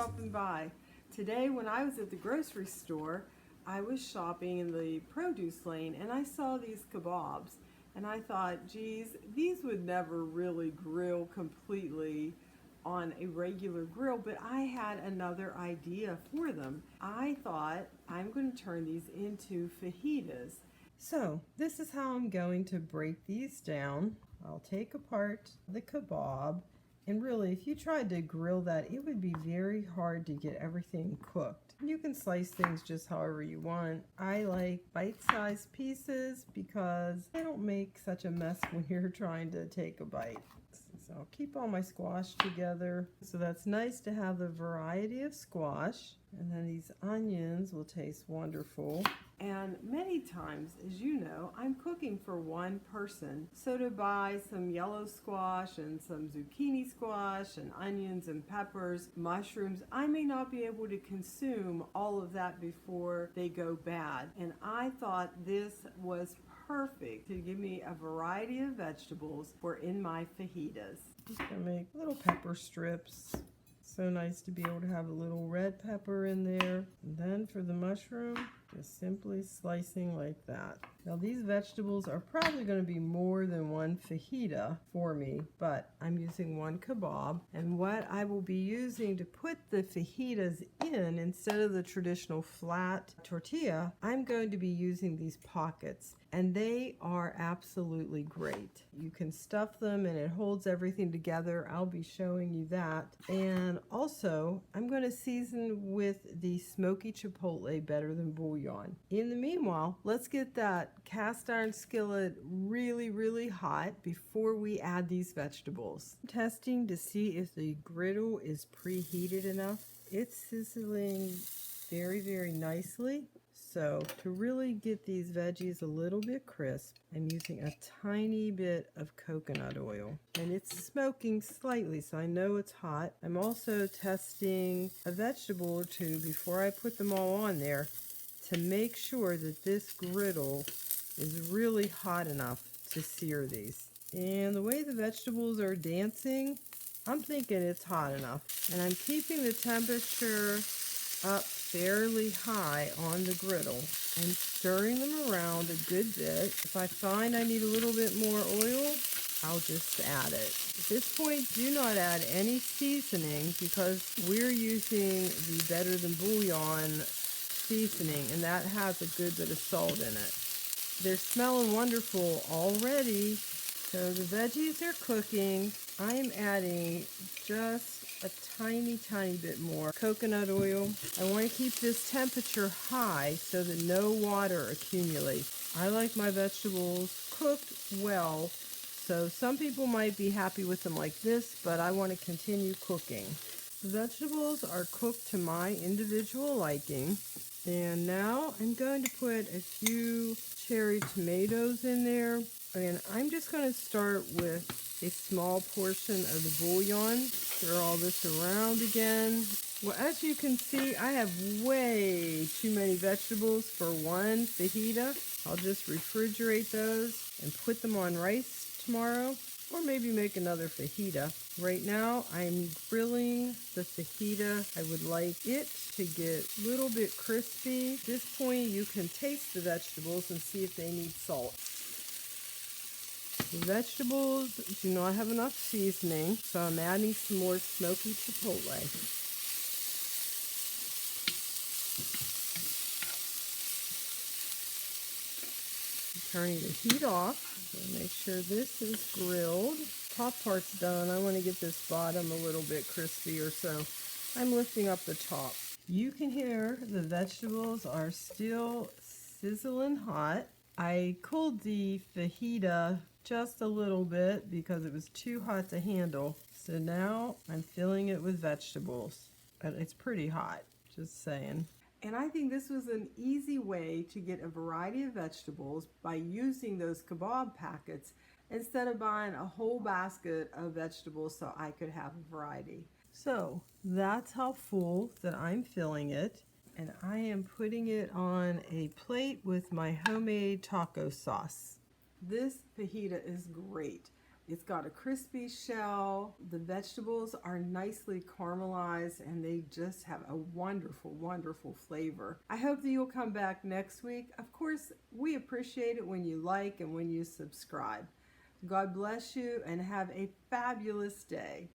stopping by. Today when I was at the grocery store, I was shopping in the produce lane and I saw these kabobs and I thought, geez, these would never really grill completely on a regular grill, but I had another idea for them. I thought I'm going to turn these into fajitas. So this is how I'm going to break these down. I'll take apart the kabob, and really if you tried to grill that, it would be very hard to get everything cooked. You can slice things just however you want. I like bite-sized pieces because they don't make such a mess when you're trying to take a bite. So I'll keep all my squash together. So that's nice to have the variety of squash. And then these onions will taste wonderful. And many times, as you know, I'm cooking for one person. So to buy some yellow squash and some zucchini squash and onions and peppers, mushrooms, I may not be able to consume all of that before they go bad. And I thought this was perfect to give me a variety of vegetables for in my fajitas. Just gonna make little pepper strips. So nice to be able to have a little red pepper in there. And then for the mushroom, just simply slicing like that. Now these vegetables are probably going to be more than one fajita for me, but I'm using one kabob. And what I will be using to put the fajitas in, instead of the traditional flat tortilla, I'm going to be using these pockets. And they are absolutely great. You can stuff them and it holds everything together. I'll be showing you that. And also, I'm going to season with the smoky chipotle better than bouillon. In the meanwhile, let's get that cast iron skillet really hot before we add these vegetables. I'm testing to see if the griddle is preheated enough. It's sizzling very nicely. So to really get these veggies a little bit crisp, I'm using a tiny bit of coconut oil. And it's smoking slightly, so I know it's hot. I'm also testing a vegetable or two before I put them all on there to make sure that this griddle is really hot enough to sear these. And the way the vegetables are dancing, I'm thinking it's hot enough. And I'm keeping the temperature up fairly high on the griddle and stirring them around a good bit. If I find I need a little bit more oil, I'll just add it. At this point, do not add any seasoning because we're using the Better Than Bouillon seasoning, and that has a good bit of salt in it. They're smelling wonderful already. So the veggies are cooking. I'm adding just a tiny bit more coconut oil. I want to keep this temperature high so that no water accumulates. I like my vegetables cooked well, so some people might be happy with them like this, but I want to continue cooking. The vegetables are cooked to my individual liking, and now I'm going to put a few cherry tomatoes in there, and I'm just going to start with a small portion of the bouillon. Stir all this around again. Well, as you can see, I have way too many vegetables for one fajita. I'll just refrigerate those and put them on rice tomorrow, or maybe make another fajita. Right now, I'm grilling the fajita. I would like it to get a little bit crispy. At this point, you can taste the vegetables and see if they need salt. The vegetables do not have enough seasoning, so I'm adding some more smoky chipotle. I'm turning the heat off, so make sure this is grilled. Top part's done. I want to get this bottom a little bit crispier, so I'm lifting up the top. You can hear the vegetables are still sizzling hot. I cooled the fajita just a little bit because it was too hot to handle. So now I'm filling it with vegetables. And it's pretty hot, just saying. And I think this was an easy way to get a variety of vegetables by using those kabob packets instead of buying a whole basket of vegetables so I could have a variety. So that's how full that I'm filling it. And I am putting it on a plate with my homemade taco sauce. This fajita is great. It's got a crispy shell. The vegetables are nicely caramelized and they just have a wonderful, wonderful flavor. I hope that you'll come back next week. Of course, we appreciate it when you like and when you subscribe. God bless you and have a fabulous day.